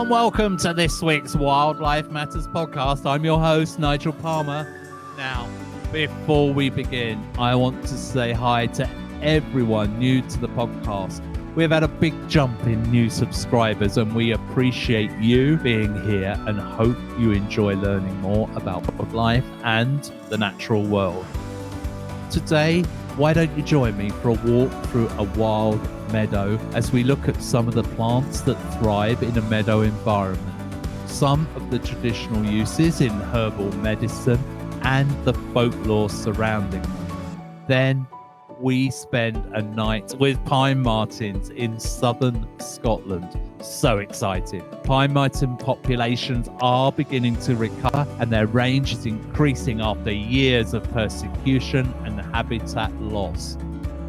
Hello and welcome to this week's Wildlife Matters podcast. I'm your host, Nigel Palmer. Now, before we begin, I want to say hi to everyone new to the podcast. We've had a big jump in new subscribers and we appreciate you being here and hope you enjoy learning more about wildlife and the natural world. Today, why don't you join me for a walk through a wild meadow as we look at some of the plants that thrive in a meadow environment, some of the traditional uses in herbal medicine and the folklore surrounding them. Then we spend a night with Pine Martens in southern Scotland. So excited. Pine Marten populations are beginning to recover and their range is increasing after years of persecution and habitat loss.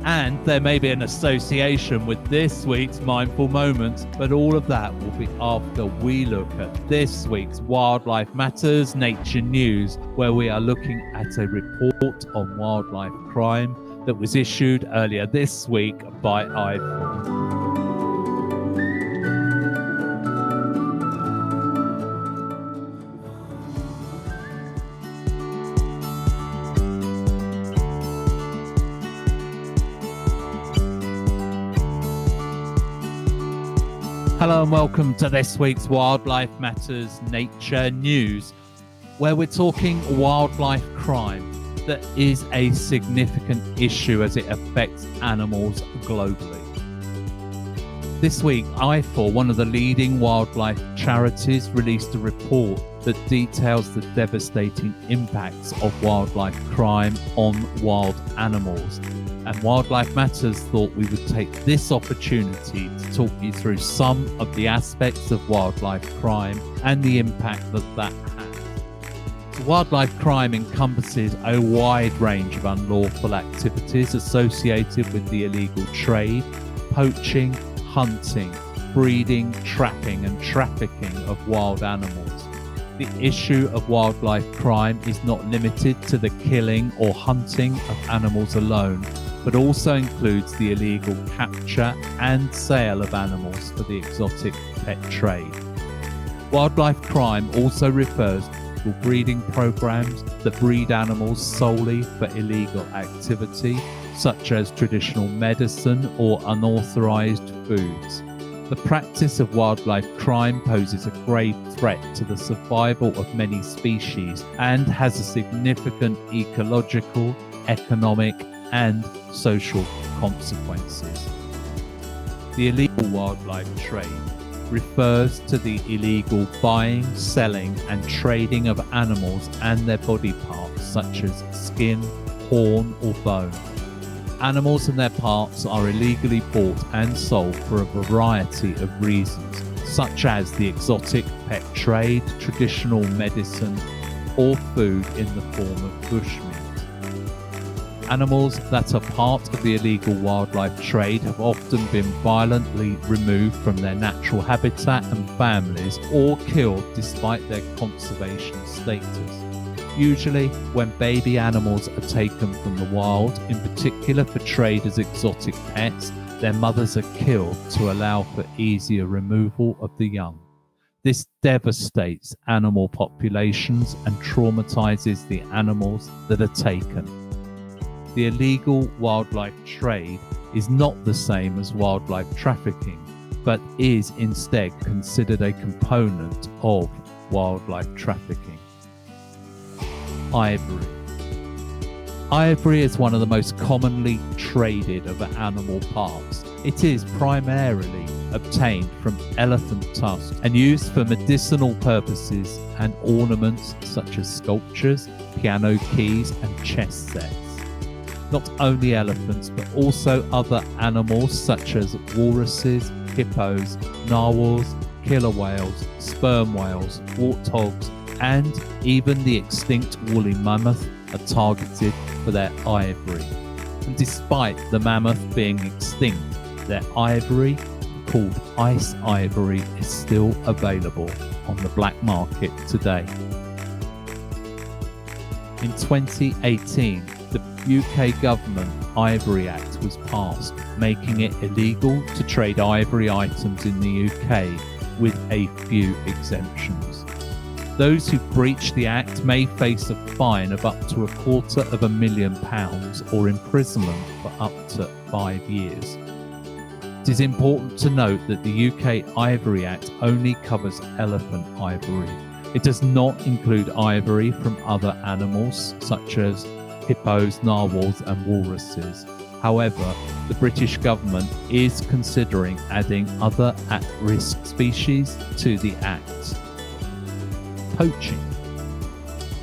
And there may be an association with this week's Mindful Moments, but all of that will be after we look at this week's Wildlife Matters Nature News, where we are looking at a report on wildlife crime that was issued earlier this week by IFAW. Hello and welcome to this week's Wildlife Matters Nature News, where we're talking wildlife crime that is a significant issue as it affects animals globally. This week, IFAW, one of the leading wildlife charities, released a report that details the devastating impacts of wildlife crime on wild animals. And Wildlife Matters thought we would take this opportunity to talk you through some of the aspects of wildlife crime and the impact that has. So wildlife crime encompasses a wide range of unlawful activities associated with the illegal trade, poaching, hunting, breeding, trapping and trafficking of wild animals. The issue of wildlife crime is not limited to the killing or hunting of animals alone, but also includes the illegal capture and sale of animals for the exotic pet trade. Wildlife crime also refers to breeding programs that breed animals solely for illegal activity, such as traditional medicine or unauthorized foods. The practice of wildlife crime poses a grave threat to the survival of many species and has a significant ecological, economic, and social consequences. The illegal wildlife trade refers to the illegal buying, selling, and trading of animals and their body parts, such as skin, horn, or bone. Animals and their parts are illegally bought and sold for a variety of reasons, such as the exotic pet trade, traditional medicine, or food in the form of bushmeat. Animals that are part of the illegal wildlife trade have often been violently removed from their natural habitat and families or killed despite their conservation status. Usually, when baby animals are taken from the wild, in particular for trade as exotic pets, their mothers are killed to allow for easier removal of the young. This devastates animal populations and traumatizes the animals that are taken. The illegal wildlife trade is not the same as wildlife trafficking, but is instead considered a component of wildlife trafficking. Ivory. Ivory is one of the most commonly traded of animal parts. It is primarily obtained from elephant tusks and used for medicinal purposes and ornaments such as sculptures, piano keys, and chess sets. Not only elephants, but also other animals such as walruses, hippos, narwhals, killer whales, sperm whales, warthogs, and even the extinct woolly mammoth are targeted for their ivory. And despite the mammoth being extinct, their ivory, called ice ivory, is still available on the black market today. In 2018, the UK Government Ivory Act was passed, making it illegal to trade ivory items in the UK with a few exemptions. Those who breach the Act may face a fine of up to £250,000 or imprisonment for up to 5 years. It is important to note that the UK Ivory Act only covers elephant ivory. It does not include ivory from other animals such as hippos, narwhals and walruses. However, the British government is considering adding other at-risk species to the Act. Poaching.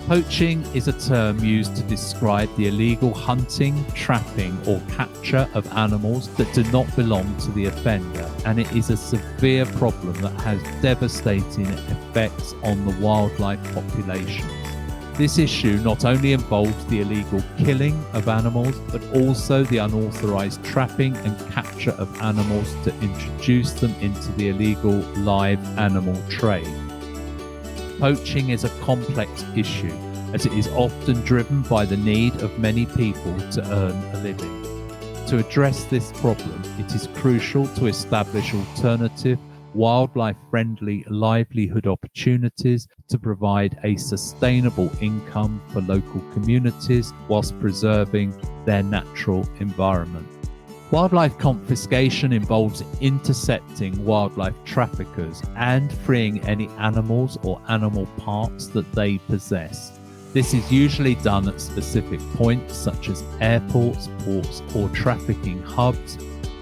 Poaching is a term used to describe the illegal hunting, trapping or capture of animals that do not belong to the offender, and it is a severe problem that has devastating effects on the wildlife populations. This issue not only involves the illegal killing of animals, but also the unauthorized trapping and capture of animals to introduce them into the illegal live animal trade. Poaching is a complex issue, as it is often driven by the need of many people to earn a living. To address this problem, it is crucial to establish alternative, wildlife-friendly livelihood opportunities to provide a sustainable income for local communities whilst preserving their natural environment. Wildlife confiscation involves intercepting wildlife traffickers and freeing any animals or animal parts that they possess. This is usually done at specific points such as airports, ports or trafficking hubs,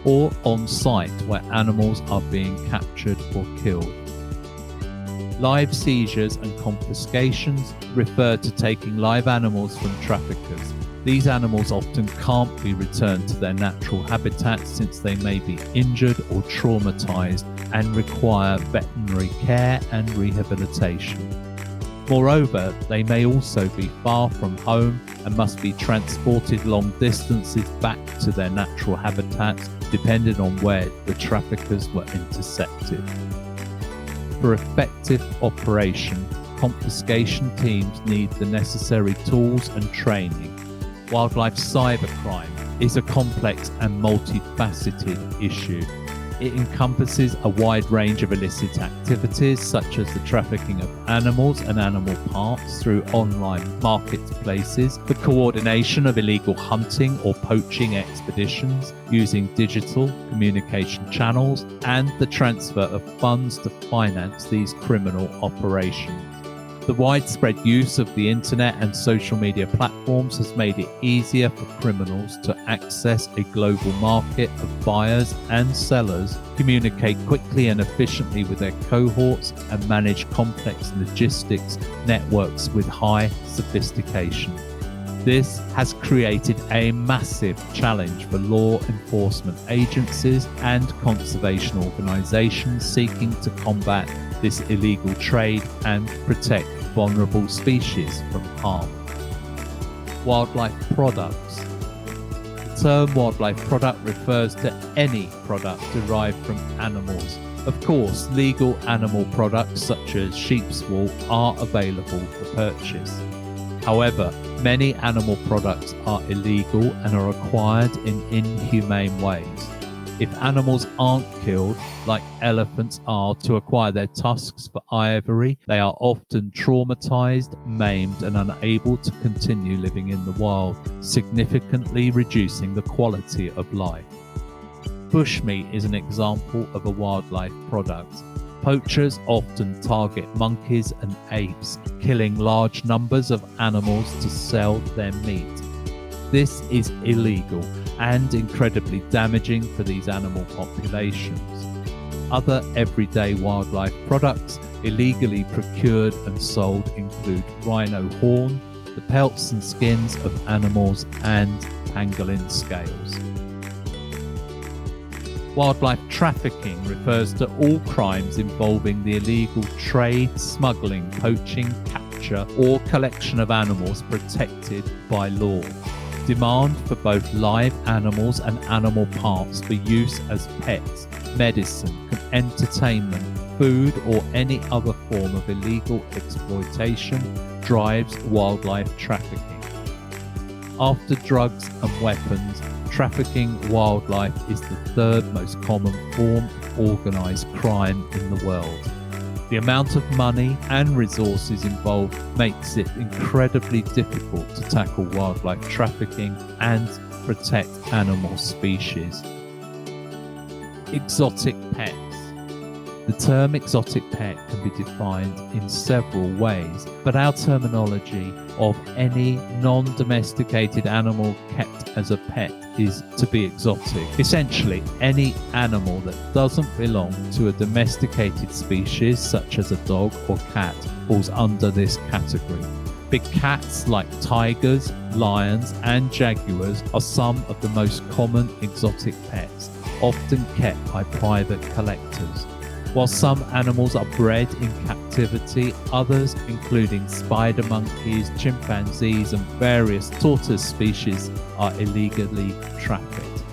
or on site where animals are being captured or killed. Live seizures and confiscations refer to taking live animals from traffickers. These animals often can't be returned to their natural habitats since they may be injured or traumatized and require veterinary care and rehabilitation. Moreover, they may also be far from home and must be transported long distances back to their natural habitats, depending on where the traffickers were intercepted. For effective operation, confiscation teams need the necessary tools and training. Wildlife cybercrime is a complex and multifaceted issue. It encompasses a wide range of illicit activities such as the trafficking of animals and animal parts through online marketplaces, the coordination of illegal hunting or poaching expeditions using digital communication channels, and the transfer of funds to finance these criminal operations. The widespread use of the internet and social media platforms has made it easier for criminals to access a global market of buyers and sellers, communicate quickly and efficiently with their cohorts, and manage complex logistics networks with high sophistication. This has created a massive challenge for law enforcement agencies and conservation organizations seeking to combat this illegal trade and protect vulnerable species from harm. Wildlife products. The term wildlife product refers to any product derived from animals. Of course, legal animal products such as sheep's wool are available for purchase. However, many animal products are illegal and are acquired in inhumane ways. If animals aren't killed, like elephants are, to acquire their tusks for ivory, they are often traumatized, maimed, and unable to continue living in the wild, significantly reducing the quality of life. Bushmeat is an example of a wildlife product. Poachers often target monkeys and apes, killing large numbers of animals to sell their meat. This is illegal and incredibly damaging for these animal populations. Other everyday wildlife products illegally procured and sold include rhino horn, the pelts and skins of animals, and pangolin scales. Wildlife trafficking refers to all crimes involving the illegal trade, smuggling, poaching, capture, or collection of animals protected by law. Demand for both live animals and animal parts for use as pets, medicine, entertainment, food, or any other form of illegal exploitation drives wildlife trafficking. After drugs and weapons, trafficking wildlife is the third most common form of organised crime in the world. The amount of money and resources involved makes it incredibly difficult to tackle wildlife trafficking and protect animal species. Exotic pets. The term exotic pet can be defined in several ways, but our terminology of any non-domesticated animal kept as a pet is to be exotic. Essentially, any animal that doesn't belong to a domesticated species, such as a dog or cat, falls under this category. Big cats like tigers, lions, and jaguars are some of the most common exotic pets, often kept by private collectors. While some animals are bred in captivity, others, including spider monkeys, chimpanzees, and various tortoise species, are illegally trafficked.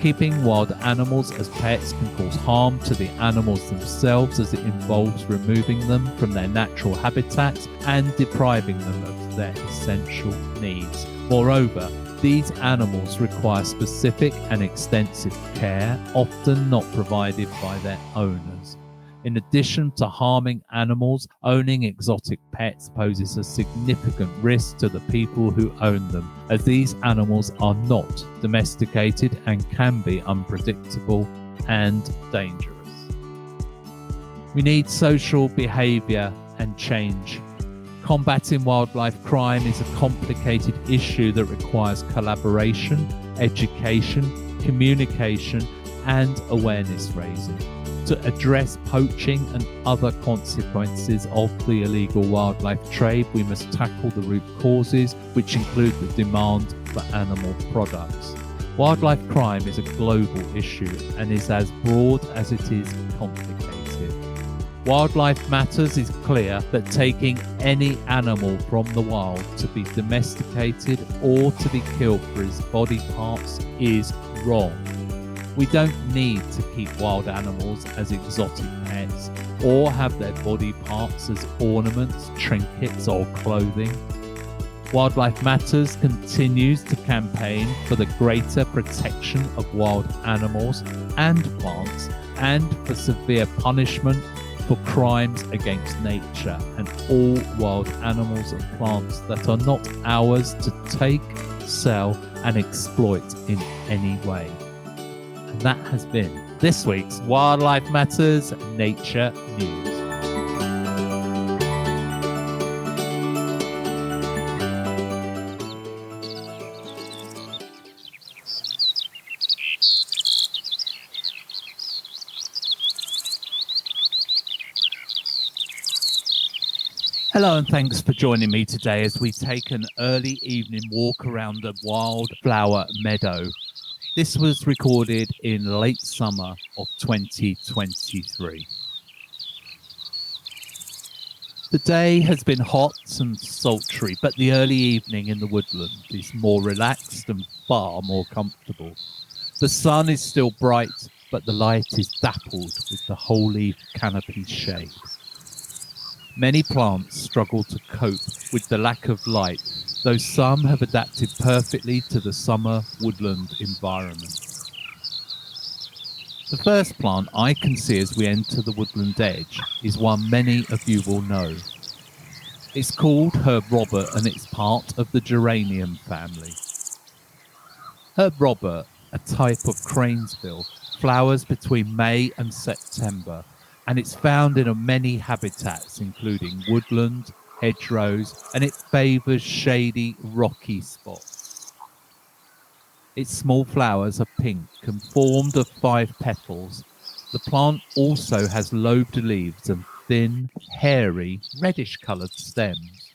Keeping wild animals as pets can cause harm to the animals themselves, as it involves removing them from their natural habitats and depriving them of their essential needs. Moreover, these animals require specific and extensive care, often not provided by their owners. In addition to harming animals, owning exotic pets poses a significant risk to the people who own them, as these animals are not domesticated and can be unpredictable and dangerous. We need social behaviour and change. Combating wildlife crime is a complicated issue that requires collaboration, education, communication, and awareness raising. To address poaching and other consequences of the illegal wildlife trade, we must tackle the root causes, which include the demand for animal products. Wildlife crime is a global issue and is as broad as it is complicated. Wildlife Matters is clear that taking any animal from the wild to be domesticated or to be killed for its body parts is wrong. We don't need to keep wild animals as exotic pets or have their body parts as ornaments, trinkets, or clothing. Wildlife Matters continues to campaign for the greater protection of wild animals and plants, and for severe punishment for crimes against nature and all wild animals and plants that are not ours to take, sell, and exploit in any way. And that has been this week's Wildlife Matters Nature News. Hello and thanks for joining me today as we take an early evening walk around a wildflower meadow. This was recorded in late summer of 2023. The day has been hot and sultry, but the early evening in the woodland is more relaxed and far more comfortable. The sun is still bright, but the light is dappled with the whole leaf canopy shade. Many plants struggle to cope with the lack of light, though some have adapted perfectly to the summer woodland environment. The first plant I can see as we enter the woodland edge is one many of you will know. It's called Herb Robert and it's part of the geranium family. Herb Robert, a type of cranesbill, flowers between May and September, and it's found in many habitats including woodland, hedgerows, and it favours shady, rocky spots. Its small flowers are pink and formed of 5 petals. The plant also has lobed leaves and thin, hairy, reddish-coloured stems.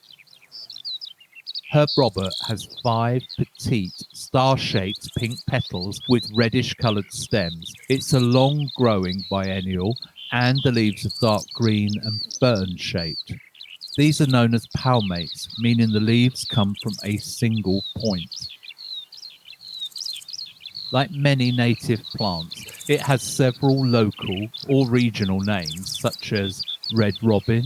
Herb Robert has 5 petite, star-shaped pink petals with reddish-coloured stems. It's a long-growing biennial, and the leaves are dark green and fern-shaped. These are known as palmates, meaning the leaves come from a single point. Like many native plants, it has several local or regional names, such as red robin,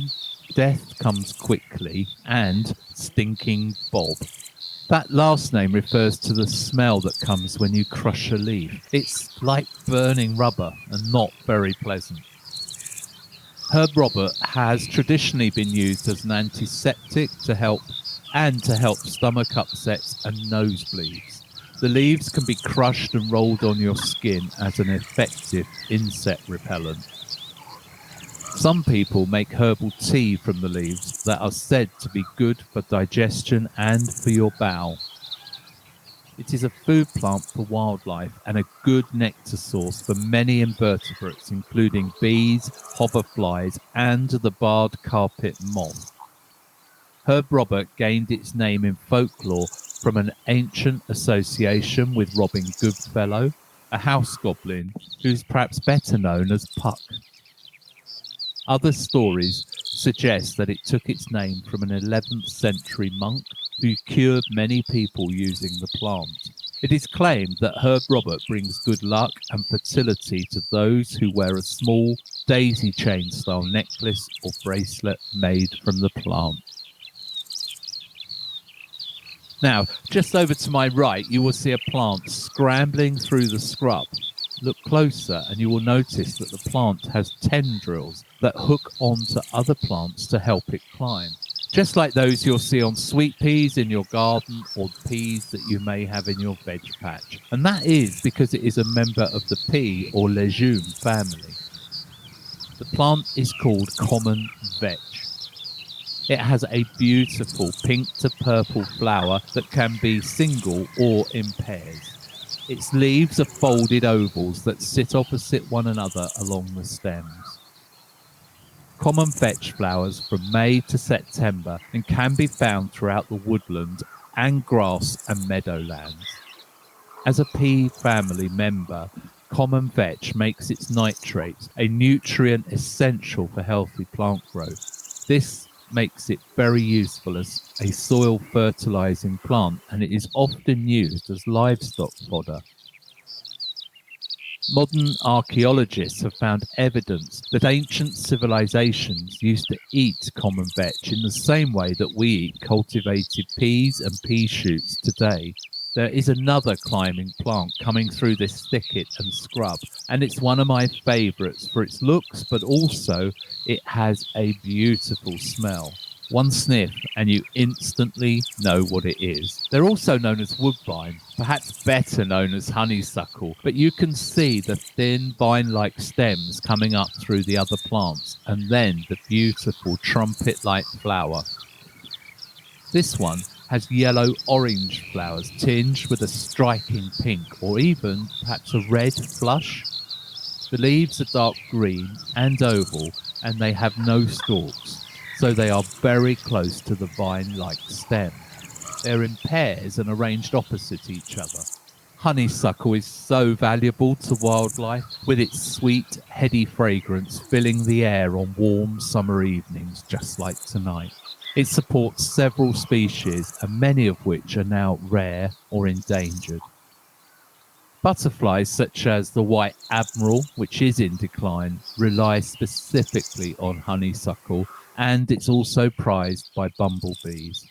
death comes quickly, and stinking bob. That last name refers to the smell that comes when you crush a leaf. It's like burning rubber and not very pleasant. Herb Robert has traditionally been used as an antiseptic to help stomach upsets and nosebleeds. The leaves can be crushed and rolled on your skin as an effective insect repellent. Some people make herbal tea from the leaves that are said to be good for digestion and for your bowel. It is a food plant for wildlife and a good nectar source for many invertebrates, including bees, hoverflies, and the barred carpet moth. Herb Robert gained its name in folklore from an ancient association with Robin Goodfellow, a house goblin who is perhaps better known as Puck. Other stories suggest that it took its name from an 11th century monk who cured many people using the plant. It is claimed that Herb Robert brings good luck and fertility to those who wear a small daisy chain style necklace or bracelet made from the plant. Now, just over to my right, you will see a plant scrambling through the scrub. Look closer and you will notice that the plant has tendrils that hook onto other plants to help it climb, just like those you'll see on sweet peas in your garden or peas that you may have in your veg patch. And that is because it is a member of the pea or legume family. The plant is called common vetch. It has a beautiful pink to purple flower that can be single or in pairs. Its leaves are folded ovals that sit opposite one another along the stems. Common vetch flowers from May to September and can be found throughout the woodland and grass and meadowlands. As a pea family member, common vetch makes its nitrates a nutrient essential for healthy plant growth. This makes it very useful as a soil fertilizing plant, and it is often used as livestock fodder. Modern archaeologists have found evidence that ancient civilizations used to eat common vetch in the same way that we eat cultivated peas and pea shoots today. There is another climbing plant coming through this thicket and scrub, and it's one of my favourites for its looks, but also it has a beautiful smell. One sniff and you instantly know what it is. They're also known as woodbine, perhaps better known as honeysuckle, but you can see the thin vine-like stems coming up through the other plants, and then the beautiful trumpet-like flower. This one has yellow-orange flowers tinged with a striking pink or even perhaps a red flush. The leaves are dark green and oval, and they have no stalks, so they are very close to the vine-like stem. They're in pairs and arranged opposite each other. Honeysuckle is so valuable to wildlife, with its sweet, heady fragrance filling the air on warm summer evenings just like tonight. It supports several species, and many of which are now rare or endangered. Butterflies such as the white admiral, which is in decline, rely specifically on honeysuckle, and it's also prized by bumblebees.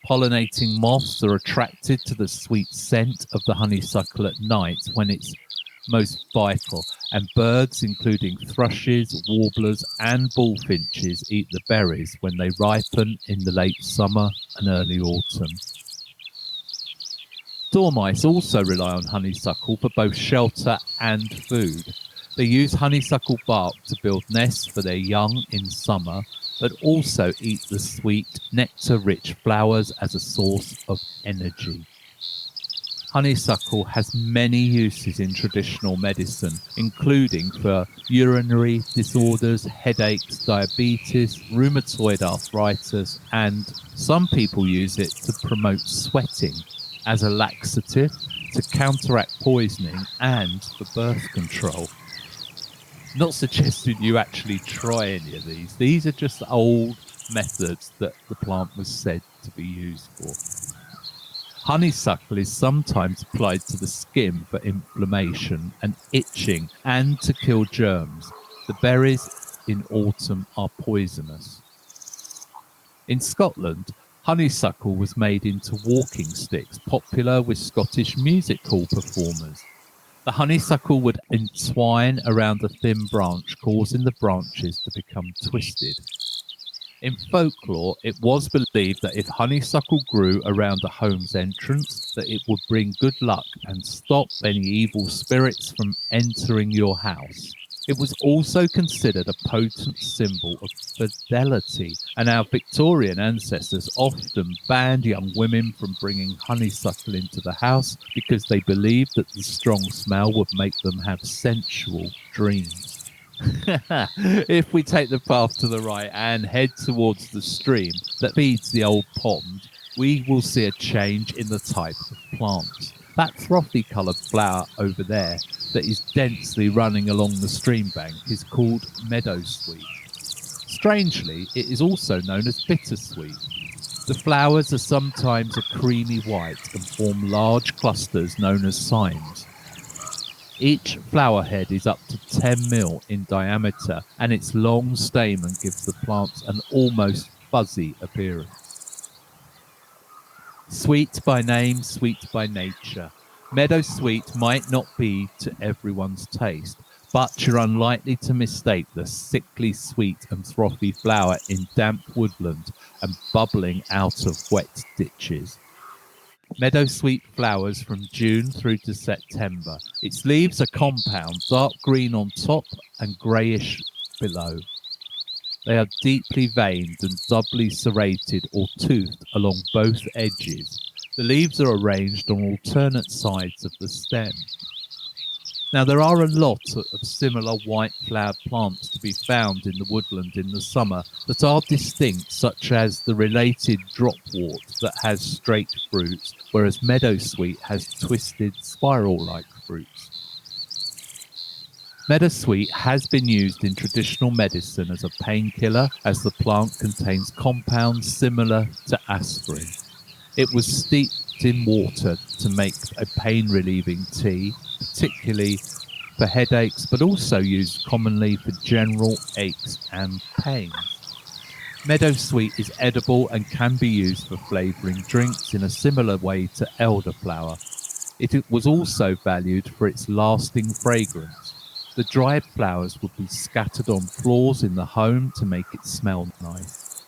Pollinating moths are attracted to the sweet scent of the honeysuckle at night when it's most vital, and birds including thrushes, warblers and bullfinches eat the berries when they ripen in the late summer and early autumn. Dormice also rely on honeysuckle for both shelter and food. They use honeysuckle bark to build nests for their young in summer, but also eat the sweet, nectar-rich flowers as a source of energy. Honeysuckle has many uses in traditional medicine, including for urinary disorders, headaches, diabetes, rheumatoid arthritis, and some people use it to promote sweating, as a laxative, to counteract poisoning, and for birth control. Not suggesting you actually try any of these. These are just old methods that the plant was said to be used for. Honeysuckle is sometimes applied to the skin for inflammation and itching and to kill germs. The berries in autumn are poisonous. In Scotland, honeysuckle was made into walking sticks, popular with Scottish music hall performers. The honeysuckle would entwine around the thin branch, causing the branches to become twisted. In folklore, it was believed that if honeysuckle grew around a home's entrance, that it would bring good luck and stop any evil spirits from entering your house. It was also considered a potent symbol of fidelity, and our Victorian ancestors often banned young women from bringing honeysuckle into the house because they believed that the strong smell would make them have sensual dreams. If we take the path to the right and head towards the stream that feeds the old pond, we will see a change in the type of plants. That frothy coloured flower over there that is densely running along the stream bank is called meadow sweet. Strangely, it is also known as bittersweet. The flowers are sometimes a creamy white and form large clusters known as cymes. Each flower head is up to 10 mil in diameter, and its long stamen gives the plants an almost fuzzy appearance. Sweet by name, sweet by nature. Meadow sweet might not be to everyone's taste, but you're unlikely to mistake the sickly sweet and frothy flower in damp woodland and bubbling out of wet ditches. Meadow sweet flowers from June through to September. Its leaves are compound, dark green on top and greyish below. They are deeply veined and doubly serrated or toothed along both edges. The leaves are arranged on alternate sides of the stem. Now, there are a lot of similar white-flowered plants to be found in the woodland in the summer that are distinct, such as the related dropwort that has straight fruits, whereas meadowsweet has twisted spiral-like fruits. Meadowsweet has been used in traditional medicine as a painkiller, as the plant contains compounds similar to aspirin. It was steeped in water to make a pain-relieving tea, particularly for headaches, but also used commonly for general aches and pains. Meadowsweet is edible and can be used for flavouring drinks in a similar way to elderflower. It was also valued for its lasting fragrance. The dried flowers would be scattered on floors in the home to make it smell nice.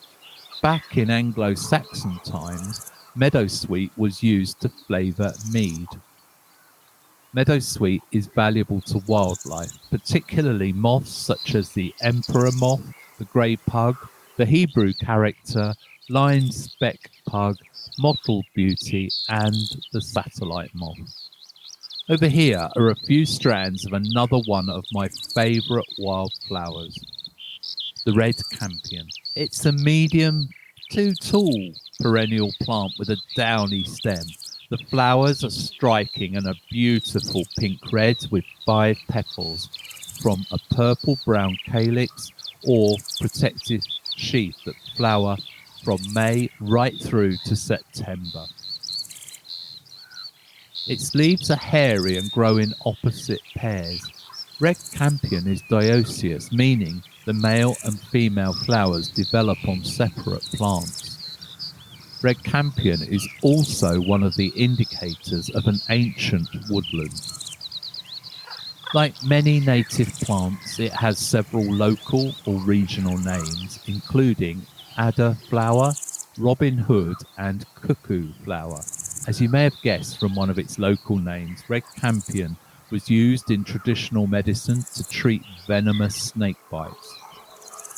Back in Anglo-Saxon times, meadowsweet was used to flavour mead. Meadowsweet is valuable to wildlife, particularly moths such as the emperor moth, the grey pug, the Hebrew character, line speck pug, mottled beauty, and the satellite moth. Over here are a few strands of another one of my favourite wildflowers, the red campion. It's a medium to tall perennial plant with a downy stem. The flowers are striking and a beautiful pink red with 5 petals from a purple-brown calyx or protective sheath that flower from May right through to September. Its leaves are hairy and grow in opposite pairs. Red campion is dioecious, meaning the male and female flowers develop on separate plants. Red campion is also one of the indicators of an ancient woodland. Like many native plants, it has several local or regional names, including adder flower, Robin Hood, and cuckoo flower. As you may have guessed from one of its local names, red campion was used in traditional medicine to treat venomous snake bites.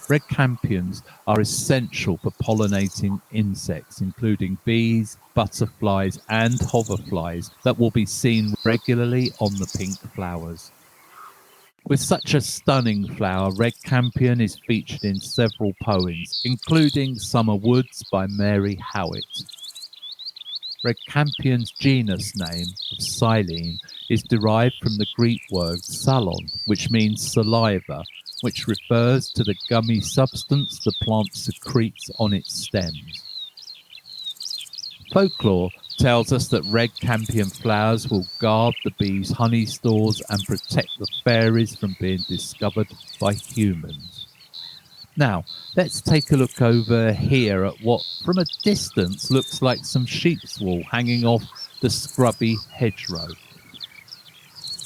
Red campions are essential for pollinating insects, including bees, butterflies, and hoverflies that will be seen regularly on the pink flowers. With such a stunning flower, red campion is featured in several poems, including Summer Woods by Mary Howitt. Red campion's genus name of silene is derived from the Greek word salon, which means saliva, which refers to the gummy substance the plant secretes on its stems. Folklore tells us that red campion flowers will guard the bees' honey stores and protect the fairies from being discovered by humans. Now, let's take a look over here at what, from a distance, looks like some sheep's wool hanging off the scrubby hedgerow.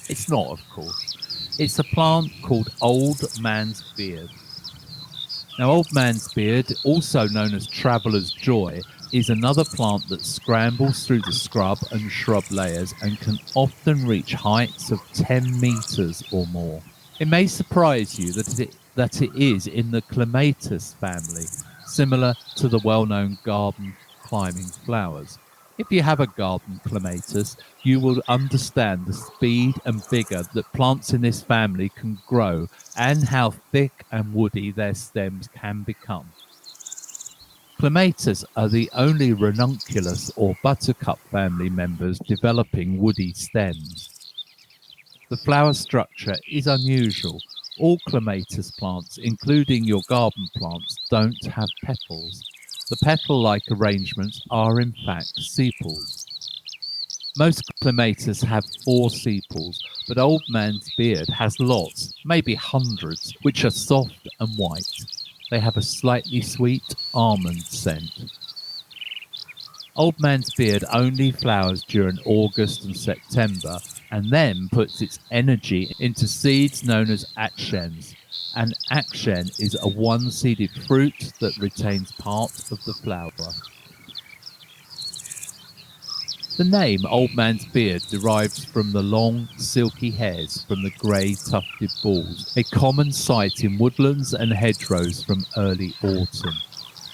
It's not, of course. It's a plant called old man's beard. Now, old man's beard, also known as traveller's joy, is another plant that scrambles through the scrub and shrub layers and can often reach heights of 10 meters or more. It may surprise you that it is in the clematis family, similar to the well-known garden climbing flowers. If you have a garden clematis, you will understand the speed and vigor that plants in this family can grow and how thick and woody their stems can become. Clematis are the only ranunculus or buttercup family members developing woody stems. The flower structure is unusual. All clematis plants, including your garden plants, don't have petals. The petal-like arrangements are in fact sepals. Most clematis have 4 sepals, but old man's beard has lots, maybe hundreds, which are soft and white. They have a slightly sweet almond scent. Old man's beard only flowers during August and September and then puts its energy into seeds known as akshens. An akshen is a one-seeded fruit that retains part of the flower. The name Old Man's Beard derives from the long, silky hairs from the grey tufted balls, a common sight in woodlands and hedgerows from early autumn.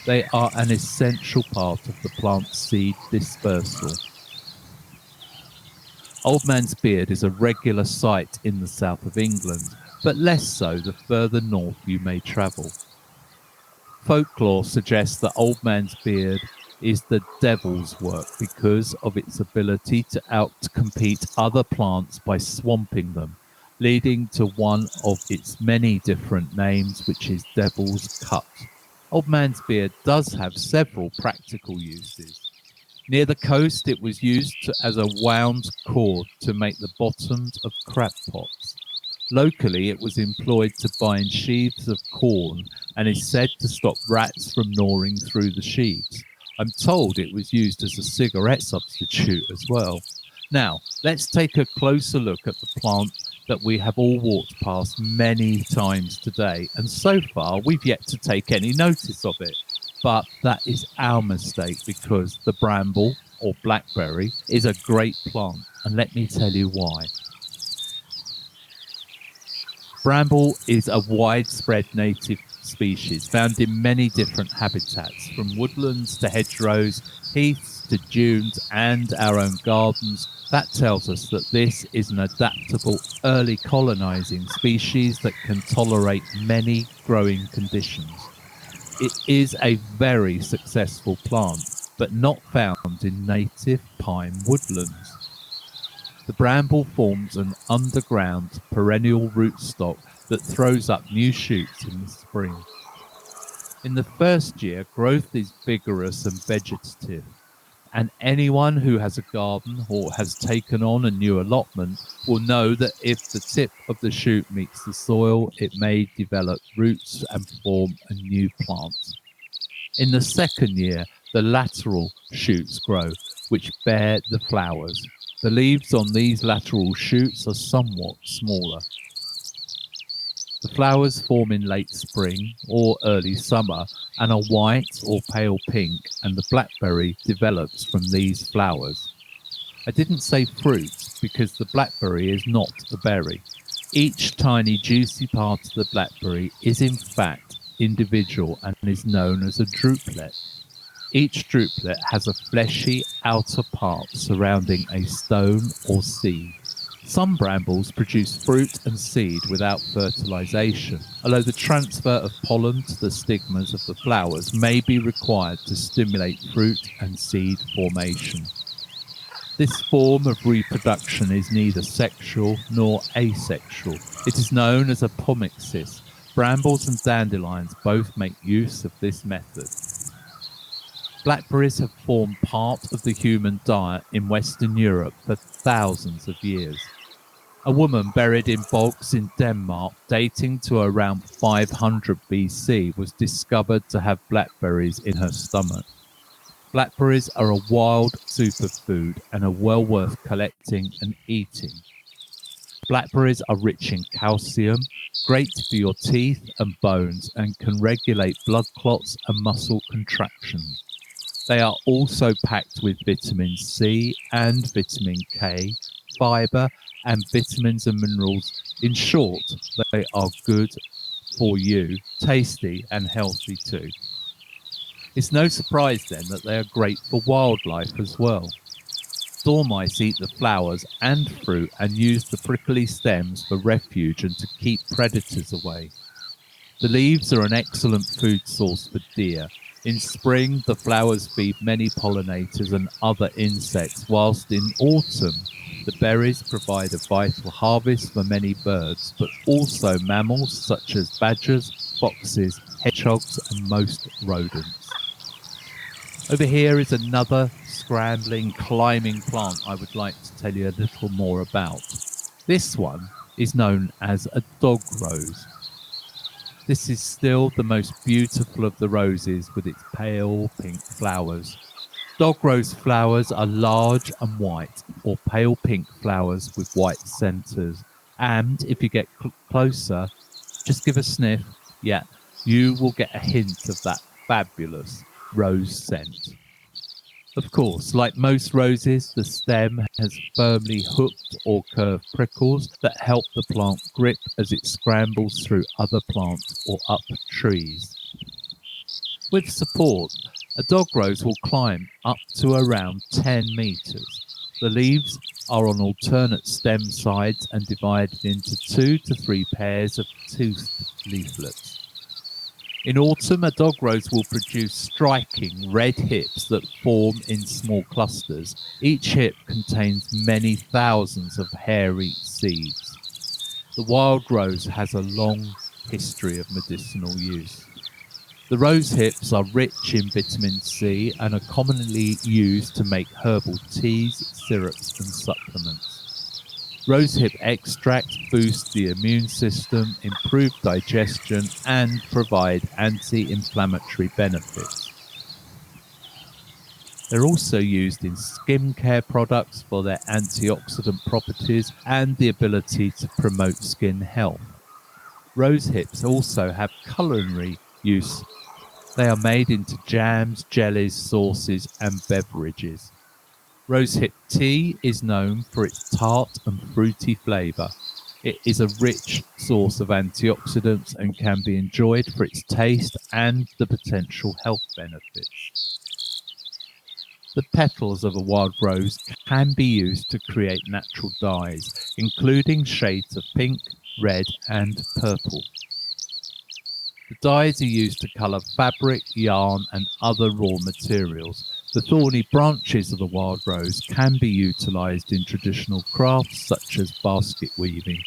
They are an essential part of the plant's seed dispersal. Old Man's Beard is a regular sight in the south of England, but less so the further north you may travel. Folklore suggests that Old Man's Beard is the devil's work because of its ability to outcompete other plants by swamping them, leading to one of its many different names, which is Devil's Cut. Old Man's Beard does have several practical uses. Near the coast, it was used as a wound cord to make the bottoms of crab pots. Locally, it was employed to bind sheaves of corn and is said to stop rats from gnawing through the sheaves. I'm told it was used as a cigarette substitute as well. Now, let's take a closer look at the plant that we have all walked past many times today, and so far we've yet to take any notice of it. But that is our mistake, because the bramble, or blackberry, is a great plant, and let me tell you why. Bramble is a widespread native species found in many different habitats, from woodlands to hedgerows, heaths to dunes, and our own gardens. That tells us that this is an adaptable, early colonizing species that can tolerate many growing conditions. It is a very successful plant, but not found in native pine woodlands. The bramble forms an underground perennial rootstock that throws up new shoots in the spring. In the first year, growth is vigorous and vegetative, and anyone who has a garden or has taken on a new allotment will know that if the tip of the shoot meets the soil, it may develop roots and form a new plant. In the second year, the lateral shoots grow, which bear the flowers. The leaves on these lateral shoots are somewhat smaller. The flowers form in late spring or early summer and are white or pale pink, and the blackberry develops from these flowers. I didn't say fruit because the blackberry is not a berry. Each tiny juicy part of the blackberry is in fact individual and is known as a druplet. Each druplet has a fleshy outer part surrounding a stone or seed. Some brambles produce fruit and seed without fertilization, although the transfer of pollen to the stigmas of the flowers may be required to stimulate fruit and seed formation. This form of reproduction is neither sexual nor asexual. It is known as apomixis. Brambles and dandelions both make use of this method. Blackberries have formed part of the human diet in Western Europe for thousands of years. A woman buried in bogs in Denmark dating to around 500 BC was discovered to have blackberries in her stomach. Blackberries are a wild superfood and are well worth collecting and eating. Blackberries are rich in calcium, great for your teeth and bones, and can regulate blood clots and muscle contractions. They are also packed with vitamin C and vitamin K, fiber, and vitamins and minerals. In short, they are good for you, tasty and healthy too. It's no surprise then that they are great for wildlife as well. Dormice eat the flowers and fruit and use the prickly stems for refuge and to keep predators away. The leaves are an excellent food source for deer. In spring, the flowers feed many pollinators and other insects, whilst in autumn, the berries provide a vital harvest for many birds, but also mammals such as badgers, foxes, hedgehogs, and most rodents. Over here is another scrambling, climbing plant I would like to tell you a little more about. This one is known as a dog rose. This is still the most beautiful of the roses with its pale pink flowers. Dog rose flowers are large and white, or pale pink flowers with white centers. And if you get closer, just give a sniff, yeah, you will get a hint of that fabulous rose scent. Of course, like most roses, the stem has firmly hooked or curved prickles that help the plant grip as it scrambles through other plants or up trees. With support, a dog rose will climb up to around 10 meters. The leaves are on alternate stem sides and divided into 2 to 3 pairs of toothed leaflets. In autumn, a dog rose will produce striking red hips that form in small clusters. Each hip contains many thousands of hairy seeds. The wild rose has a long history of medicinal use. The rose hips are rich in vitamin C and are commonly used to make herbal teas, syrups, and supplements. Rosehip extract boosts the immune system, improve digestion, and provide anti-inflammatory benefits. They're also used in skincare products for their antioxidant properties and the ability to promote skin health. Rosehips also have culinary use. They are made into jams, jellies, sauces, and beverages. Rosehip tea is known for its tart and fruity flavor. It is a rich source of antioxidants and can be enjoyed for its taste and the potential health benefits. The petals of a wild rose can be used to create natural dyes, including shades of pink, red, and purple. The dyes are used to color fabric, yarn, and other raw materials. The thorny branches of the wild rose can be utilized in traditional crafts such as basket weaving.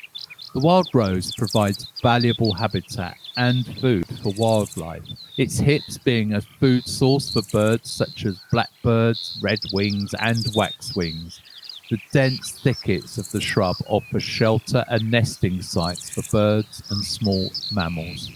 The wild rose provides valuable habitat and food for wildlife, its hips being a food source for birds such as blackbirds, redwings, and waxwings. The dense thickets of the shrub offer shelter and nesting sites for birds and small mammals.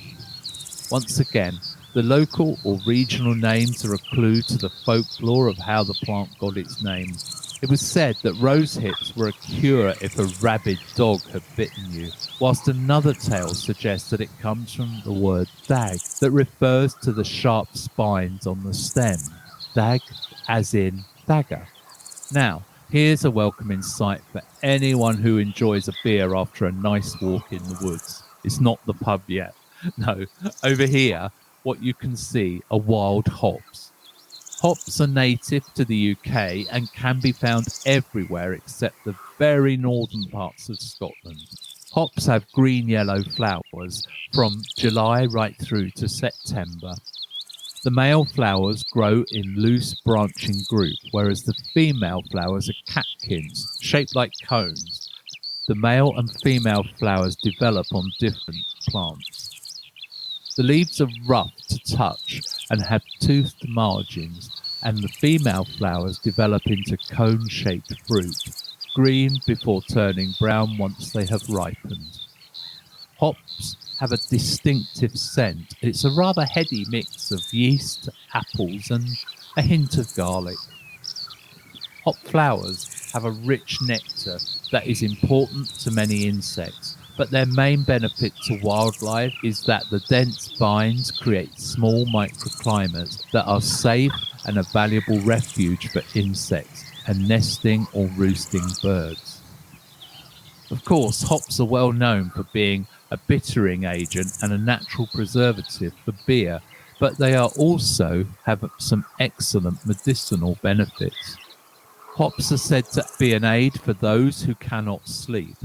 Once again, the local or regional names are a clue to the folklore of how the plant got its name. It was said that rose hips were a cure if a rabid dog had bitten you, whilst another tale suggests that it comes from the word dag, that refers to the sharp spines on the stem. Dag, as in dagger. Now, here's a welcome insight for anyone who enjoys a beer after a nice walk in the woods. It's not the pub yet. No, over here, what you can see are wild hops. Hops are native to the UK and can be found everywhere except the very northern parts of Scotland. Hops have green-yellow flowers from July right through to September. The male flowers grow in loose branching group, whereas the female flowers are catkins, shaped like cones. The male and female flowers develop on different plants. The leaves are rough to touch and have toothed margins, and the female flowers develop into cone-shaped fruit, green before turning brown once they have ripened. Hops have a distinctive scent. It's a rather heady mix of yeast, apples, and a hint of garlic. Hop flowers have a rich nectar that is important to many insects, but their main benefit to wildlife is that the dense vines create small microclimates that are safe and a valuable refuge for insects and nesting or roosting birds. Of course, hops are well known for being a bittering agent and a natural preservative for beer, but they are also have some excellent medicinal benefits. Hops are said to be an aid for those who cannot sleep.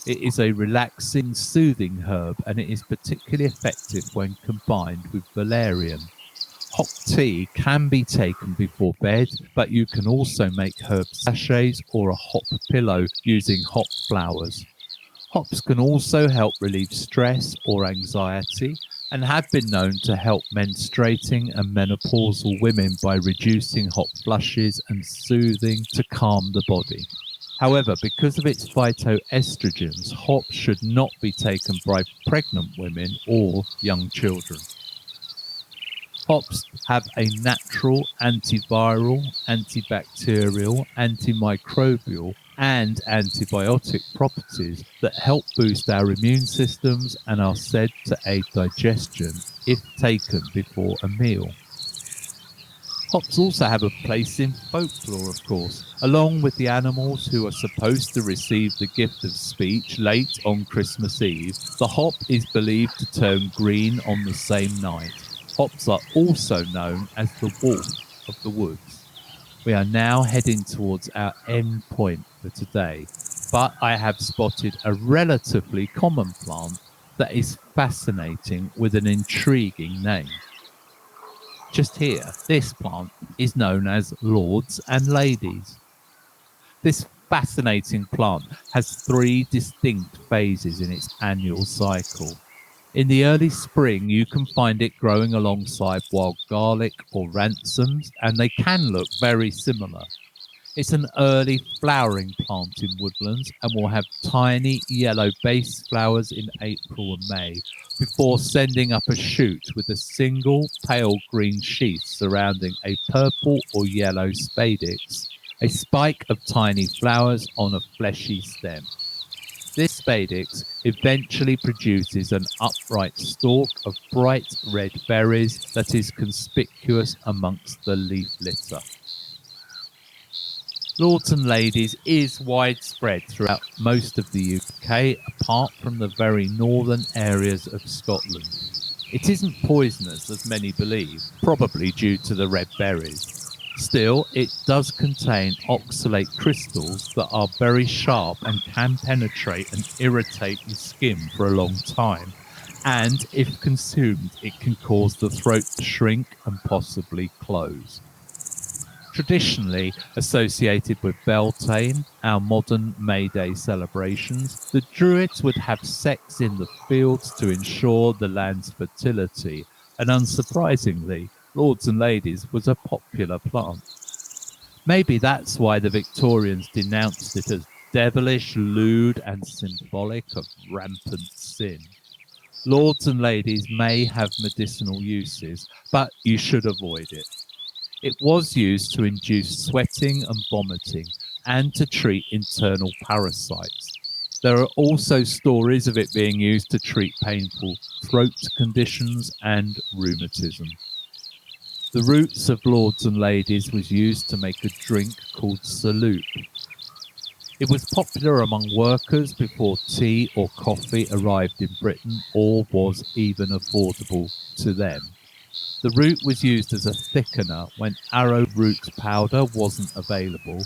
It is a relaxing, soothing herb, and it is particularly effective when combined with valerian. Hop tea can be taken before bed, but you can also make herb sachets or a hop pillow using hop flowers. Hops can also help relieve stress or anxiety and have been known to help menstruating and menopausal women by reducing hot flushes and soothing to calm the body. However, because of its phytoestrogens, hops should not be taken by pregnant women or young children. Hops have a natural antiviral, antibacterial, antimicrobial, and antibiotic properties that help boost our immune systems and are said to aid digestion if taken before a meal. Hops also have a place in folklore, of course, along with the animals who are supposed to receive the gift of speech late on Christmas Eve. The hop is believed to turn green on the same night. Hops are also known as the wolf of the woods. We are now heading towards our end point for today, but I have spotted a relatively common plant that is fascinating with an intriguing name. Just here, this plant is known as Lords and Ladies. This fascinating plant has 3 distinct phases in its annual cycle. In the early spring, you can find it growing alongside wild garlic or ransoms, and they can look very similar. It's an early flowering plant in woodlands and will have tiny yellow base flowers in April and May, before sending up a shoot with a single pale green sheath surrounding a purple or yellow spadix, a spike of tiny flowers on a fleshy stem. This spadix eventually produces an upright stalk of bright red berries that is conspicuous amongst the leaf litter. Lords and Ladies is widespread throughout most of the UK, apart from the very northern areas of Scotland. It isn't poisonous, as many believe, probably due to the red berries. Still, it does contain oxalate crystals that are very sharp and can penetrate and irritate your skin for a long time. And if consumed, it can cause the throat to shrink and possibly close. Traditionally associated with Beltane, our modern May Day celebrations, the Druids would have sex in the fields to ensure the land's fertility, and unsurprisingly, Lords and Ladies was a popular plant. Maybe that's why the Victorians denounced it as devilish, lewd, and symbolic of rampant sin. Lords and Ladies may have medicinal uses, but you should avoid it. It was used to induce sweating and vomiting and to treat internal parasites. There are also stories of it being used to treat painful throat conditions and rheumatism. The roots of Lords and Ladies was used to make a drink called saloop. It was popular among workers before tea or coffee arrived in Britain or was even affordable to them. The root was used as a thickener when arrowroot powder wasn't available,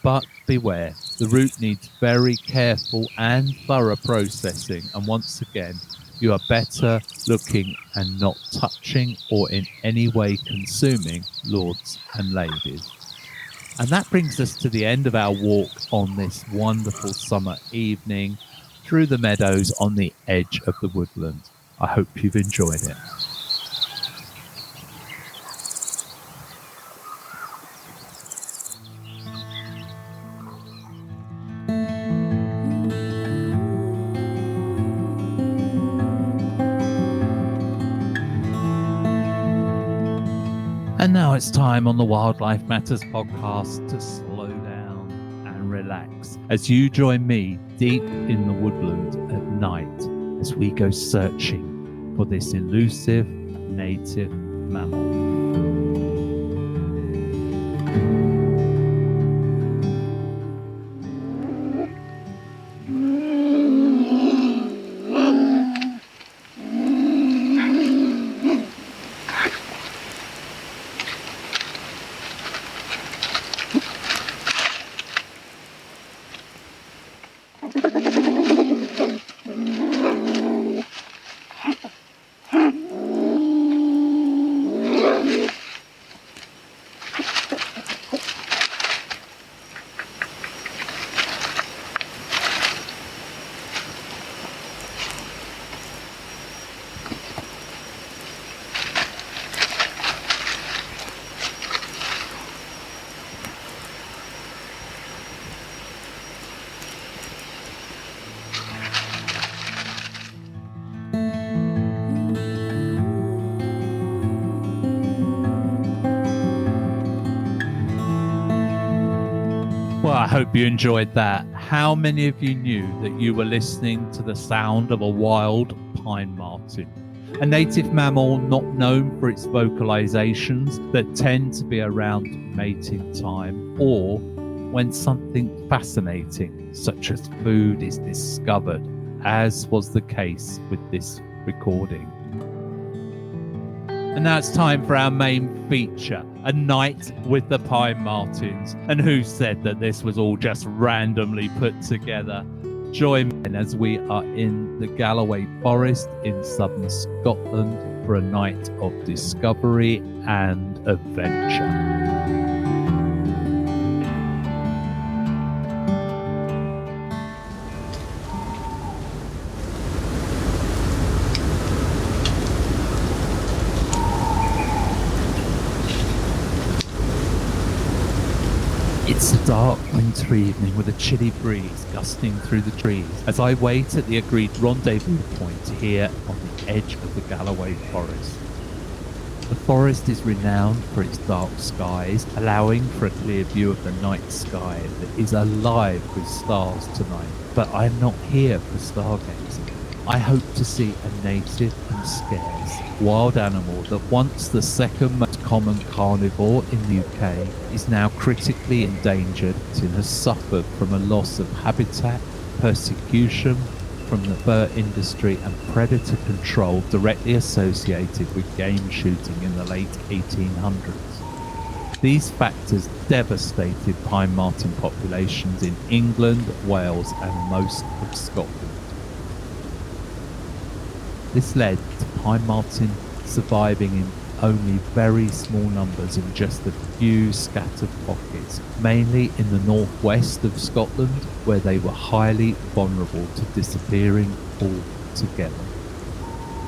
but beware, the root needs very careful and thorough processing, and once again, you are better looking and not touching or in any way consuming Lords and Ladies. And that brings us to the end of our walk on this wonderful summer evening through the meadows on the edge of the woodland. I hope you've enjoyed it. And now it's time on the Wildlife Matters podcast to slow down and relax as you join me deep in the woodland at night as we go searching for this elusive native mammal. Well, I hope you enjoyed that. How many of you knew that you were listening to the sound of a wild pine marten, a native mammal not known for its vocalizations that tend to be around mating time or when something fascinating such as food is discovered, as was the case with this recording. And now it's time for our main feature, a night with the Pine Martens. And who said that this was all just randomly put together? Join me as we are in the Galloway Forest in southern Scotland for a night of discovery and adventure. It's a dark winter evening with a chilly breeze gusting through the trees as I wait at the agreed rendezvous point here on the edge of the Galloway Forest. The forest is renowned for its dark skies, allowing for a clear view of the night sky that is alive with stars tonight. But I'm not here for stargazing. I hope to see a native and scarce wild animal that once the second most common carnivore in the UK is now critically endangered and has suffered from a loss of habitat, persecution from the fur industry and predator control directly associated with game shooting in the late 1800s. These factors devastated pine marten populations in England, Wales and most of Scotland. This led to pine marten surviving in only very small numbers in just a few scattered pockets, mainly in the northwest of Scotland, where they were highly vulnerable to disappearing altogether.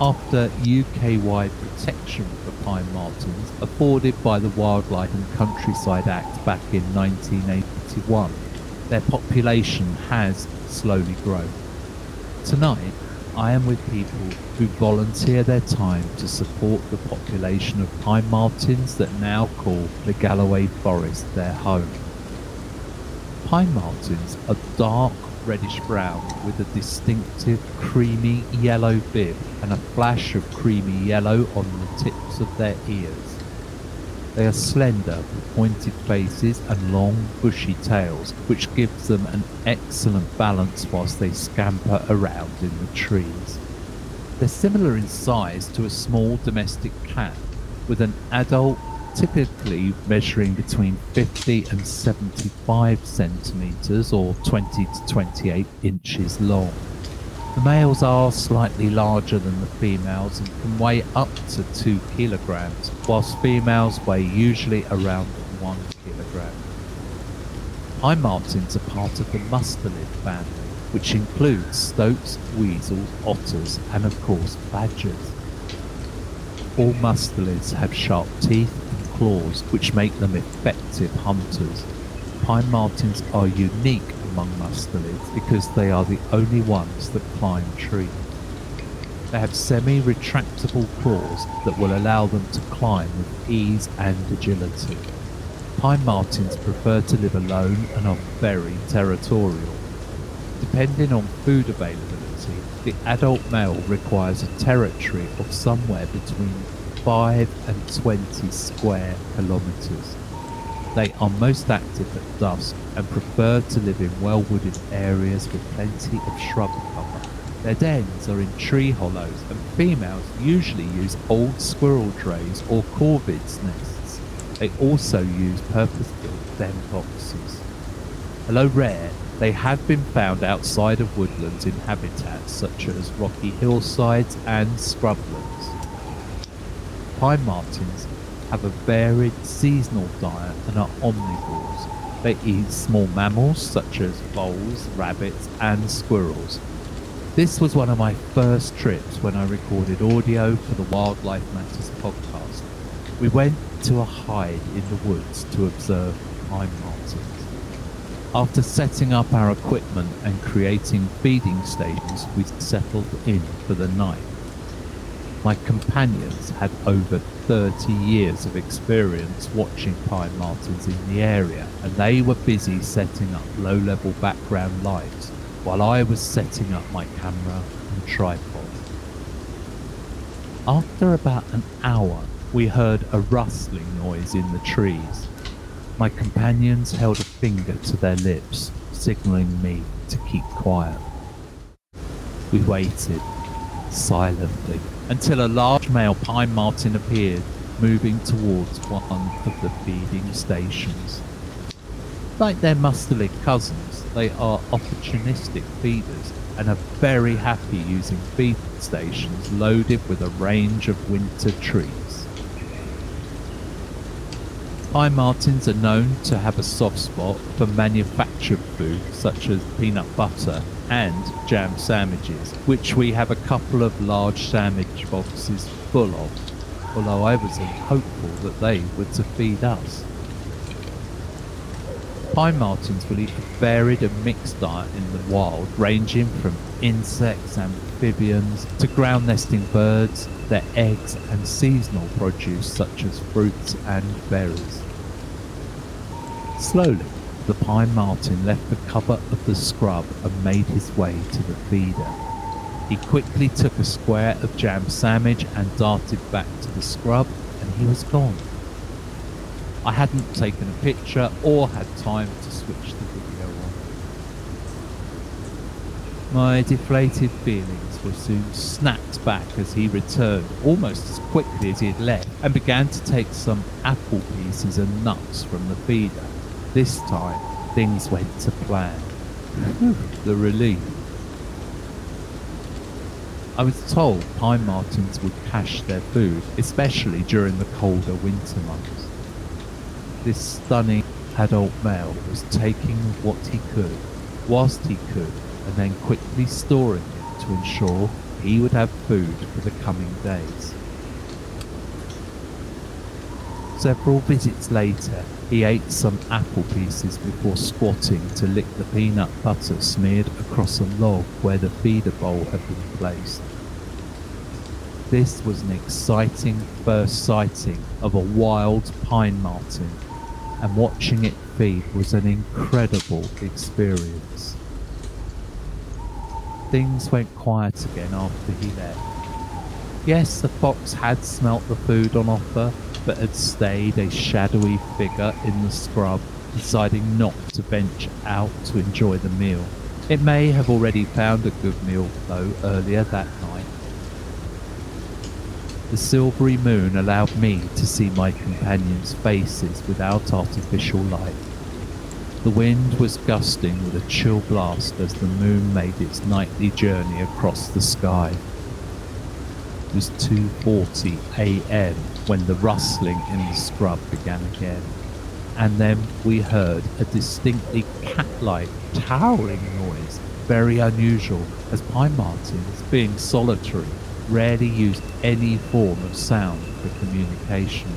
After UK-wide protection for pine martens afforded by the Wildlife and Countryside Act back in 1981, their population has slowly grown. Tonight, I am with people who volunteer their time to support the population of pine martens that now call the Galloway Forest their home. Pine martens are dark reddish brown with a distinctive creamy yellow bib and a flash of creamy yellow on the tips of their ears. They are slender with pointed faces and long bushy tails, which gives them an excellent balance whilst they scamper around in the trees. They're similar in size to a small domestic cat, with an adult typically measuring between 50 and 75 centimetres or 20 to 28 inches long. The males are slightly larger than the females and can weigh up to 2 kilograms, whilst females weigh usually around 1 kilogram. Pine martens are part of the mustelid family, which includes stoats, weasels, otters, and of course badgers. All mustelids have sharp teeth and claws, which make them effective hunters. Pine martens are unique among mustelids because they are the only ones that climb trees. They have semi-retractable claws that will allow them to climb with ease and agility. Pine Martens prefer to live alone and are very territorial. Depending on food availability, the adult male requires a territory of somewhere between 5 and 20 square kilometres. They are most active at dusk and prefer to live in well-wooded areas with plenty of shrub cover. Their dens are in tree hollows, and females usually use old squirrel trays or corvids' nests. They also use purpose-built den boxes. Although rare, they have been found outside of woodlands in habitats such as rocky hillsides and scrublands. Pine martens have a varied seasonal diet and are omnivores. They eat small mammals such as voles, rabbits and squirrels. This was one of my first trips when I recorded audio for the Wildlife Matters podcast. We went to a hide in the woods to observe pine martens. After setting up our equipment and creating feeding stations, we settled in for the night. My companions had over 30 years of experience watching pine martens in the area, and they were busy setting up low-level background lights while I was setting up my camera and tripod. After about an hour, we heard a rustling noise in the trees. My companions held a finger to their lips, signalling me to keep quiet. We waited silently until a large male pine marten appeared, moving towards one of the feeding stations. Like their musterly cousins, they are opportunistic feeders and are very happy using feed stations loaded with a range of winter treats. Pine martens are known to have a soft spot for manufactured food such as peanut butter and jam sandwiches, which we have a couple of large sandwich boxes full of, although I was hopeful that they were to feed us. Pine martens will eat a varied and mixed diet in the wild, ranging from insects, amphibians, to ground nesting birds, their eggs and seasonal produce such as fruits and berries. Slowly, the pine marten left the cover of the scrub and made his way to the feeder. He quickly took a square of jam sandwich and darted back to the scrub, and he was gone. I hadn't taken a picture or had time to switch the video on. My deflated feelings were soon snapped back as he returned almost as quickly as he had left and began to take some apple pieces and nuts from the feeder. This time, things went to plan. The relief. I was told pine martens would cache their food, especially during the colder winter months. This stunning adult male was taking what he could, whilst he could, and then quickly storing it to ensure he would have food for the coming days. Several visits later, he ate some apple pieces before squatting to lick the peanut butter smeared across a log where the feeder bowl had been placed. This was an exciting first sighting of a wild pine marten, and watching it feed was an incredible experience. Things went quiet again after he left. Yes, the fox had smelt the food on offer, but had stayed a shadowy figure in the scrub, deciding not to venture out to enjoy the meal. It may have already found a good meal, though, earlier that night. The silvery moon allowed me to see my companions' faces without artificial light. The wind was gusting with a chill blast as the moon made its nightly journey across the sky. It was 2:40 a.m. when the rustling in the scrub began again, and then we heard a distinctly cat-like towering noise, very unusual, as pine martens, being solitary, rarely used any form of sound for communication.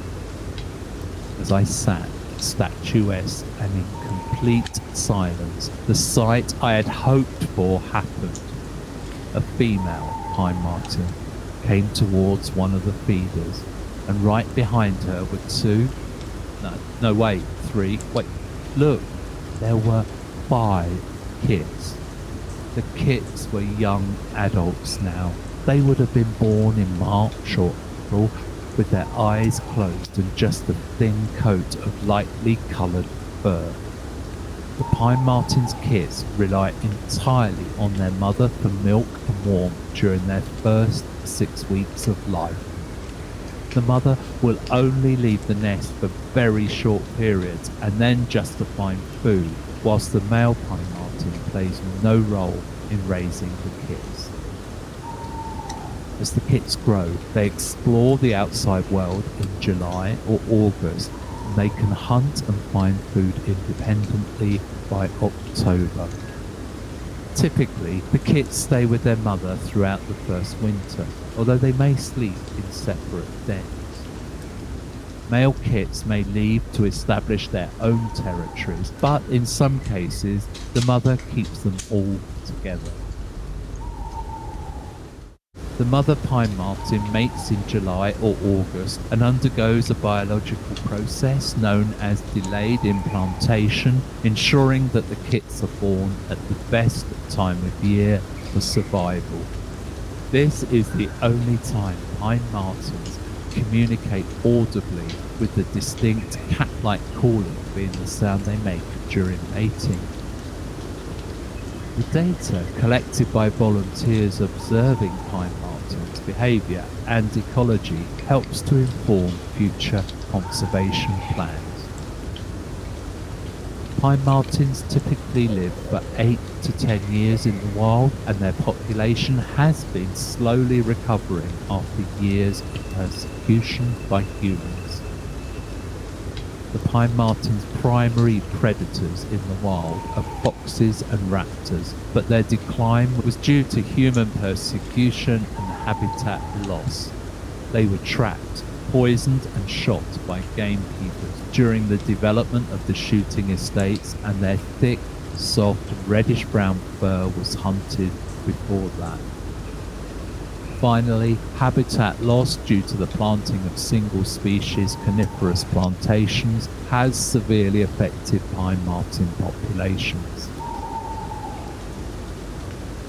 As I sat, statuesque and in complete silence, the sight I had hoped for happened. A female pine marten came towards one of the feeders, and right behind her were 3. Wait, look, there were 5 kits. The kits were young adults now. They would have been born in March or April with their eyes closed and just a thin coat of lightly coloured fur. The Pine Martens kits rely entirely on their mother for milk and warmth during their first 6 weeks of life. The mother will only leave the nest for very short periods and then just to find food, whilst the male Pine Marten plays no role in raising the kits. As the kits grow, they explore the outside world in July or August, and they can hunt and find food independently by October. Typically, the kits stay with their mother throughout the first winter, although they may sleep in separate dens. Male kits may leave to establish their own territories, but in some cases, the mother keeps them all together. The mother Pine Marten mates in July or August and undergoes a biological process known as delayed implantation, ensuring that the kits are born at the best time of year for survival. This is the only time Pine Martens communicate audibly, with the distinct cat-like calling being the sound they make during mating. The data collected by volunteers observing Pine Martens' behaviour and ecology helps to inform future conservation plans. Pine Martens typically live for 8 to 10 years in the wild, and their population has been slowly recovering after years of persecution by humans. The Pine Marten's primary predators in the wild are foxes and raptors, but their decline was due to human persecution and habitat loss. They were trapped, poisoned and shot by gamekeepers during the development of the shooting estates, and their thick, soft, reddish-brown fur was hunted before that. Finally, habitat loss due to the planting of single-species coniferous plantations has severely affected Pine Marten populations.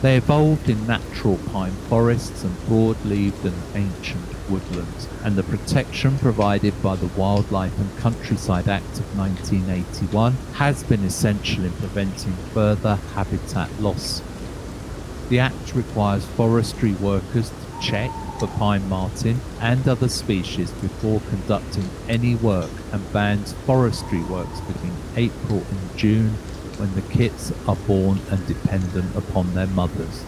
They evolved in natural pine forests and broad-leaved and ancient woodlands, and the protection provided by the Wildlife and Countryside Act of 1981 has been essential in preventing further habitat loss. The Act requires forestry workers to check for Pine Marten and other species before conducting any work, and bans forestry works between April and June, when the kits are born and dependent upon their mothers.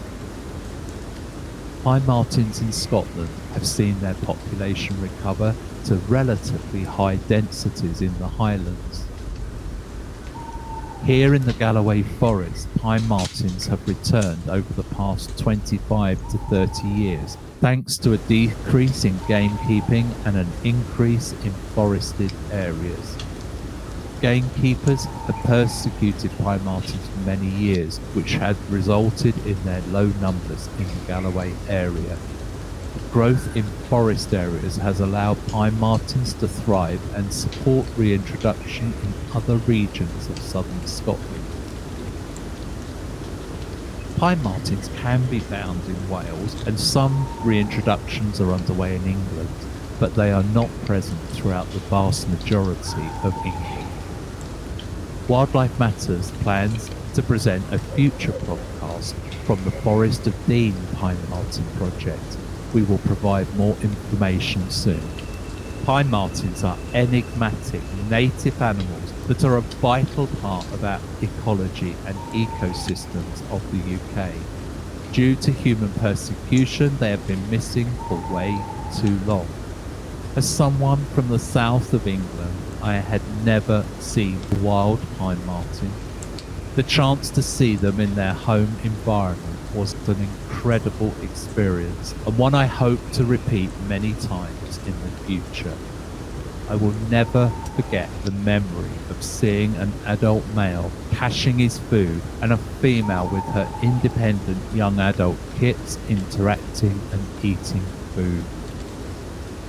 Pine Martens in Scotland have seen their population recover to relatively high densities in the Highlands. Here in the Galloway Forest, Pine Martens have returned over the past 25 to 30 years, thanks to a decrease in gamekeeping and an increase in forested areas. Gamekeepers had persecuted Pine Martens for many years, which had resulted in their low numbers in the Galloway area. Growth in forest areas has allowed Pine Martens to thrive and support reintroduction in other regions of southern Scotland. Pine Martens can be found in Wales, and some reintroductions are underway in England, but they are not present throughout the vast majority of England. Wildlife Matters plans to present a future podcast from the Forest of Dean Pine Marten project. We will provide more information soon. Pine Martens are enigmatic native animals that are a vital part of our ecology and ecosystems of the UK. Due to human persecution, they have been missing for way too long. As someone from the south of England, I had never seen wild Pine Marten. The chance to see them in their home environment was an incredible experience, and one I hope to repeat many times in the future. I will never forget the memory of seeing an adult male caching his food and a female with her independent young adult kits interacting and eating food.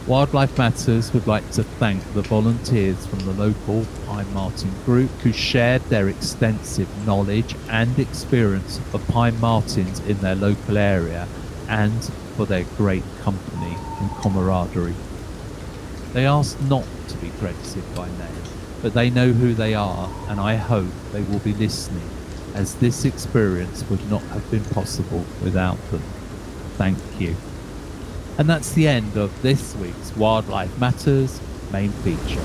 Wildlife Matters would like to thank the volunteers from the local Pine Marten group who shared their extensive knowledge and experience of Pine Martens in their local area, and for their great company and camaraderie. They asked not to be credited by name, but they know who they are, and I hope they will be listening, as this experience would not have been possible without them. Thank you. And that's the end of this week's Wildlife Matters main feature.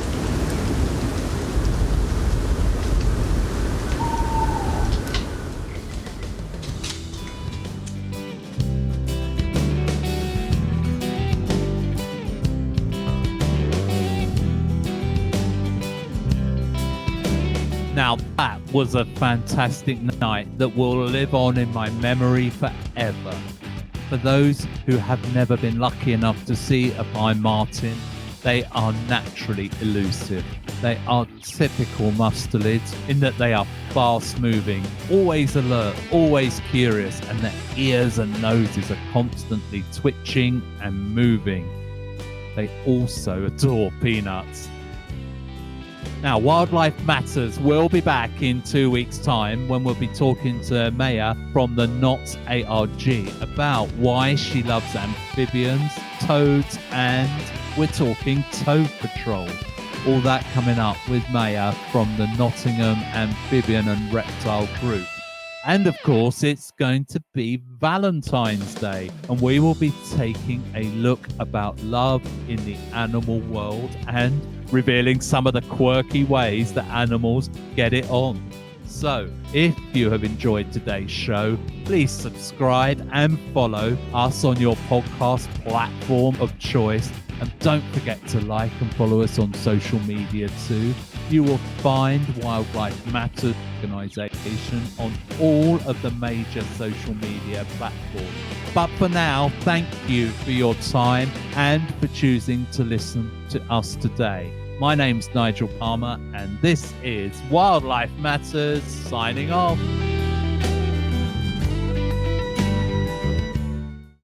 Now that was a fantastic night that will live on in my memory forever. For those who have never been lucky enough to see a Pine Marten, they are naturally elusive. They are typical mustelids in that they are fast moving, always alert, always curious, and their ears and noses are constantly twitching and moving. They also adore peanuts. Now, Wildlife Matters will be back in 2 weeks' time when we'll be talking to Maiya from the Notts ARG about why she loves amphibians, toads, and we're talking Toad Patrol. All that coming up with Maiya from the Nottingham Amphibian and Reptile Group. And of course, it's going to be Valentine's Day, and we will be taking a look about love in the animal world and revealing some of the quirky ways that animals get it on. So, if you have enjoyed today's show, please subscribe and follow us on your podcast platform of choice. And don't forget to like and follow us on social media too. You will find Wildlife Matters organisation on all of the major social media platforms. But for now, thank you for your time and for choosing to listen to us today. My name's Nigel Palmer, and this is Wildlife Matters signing off.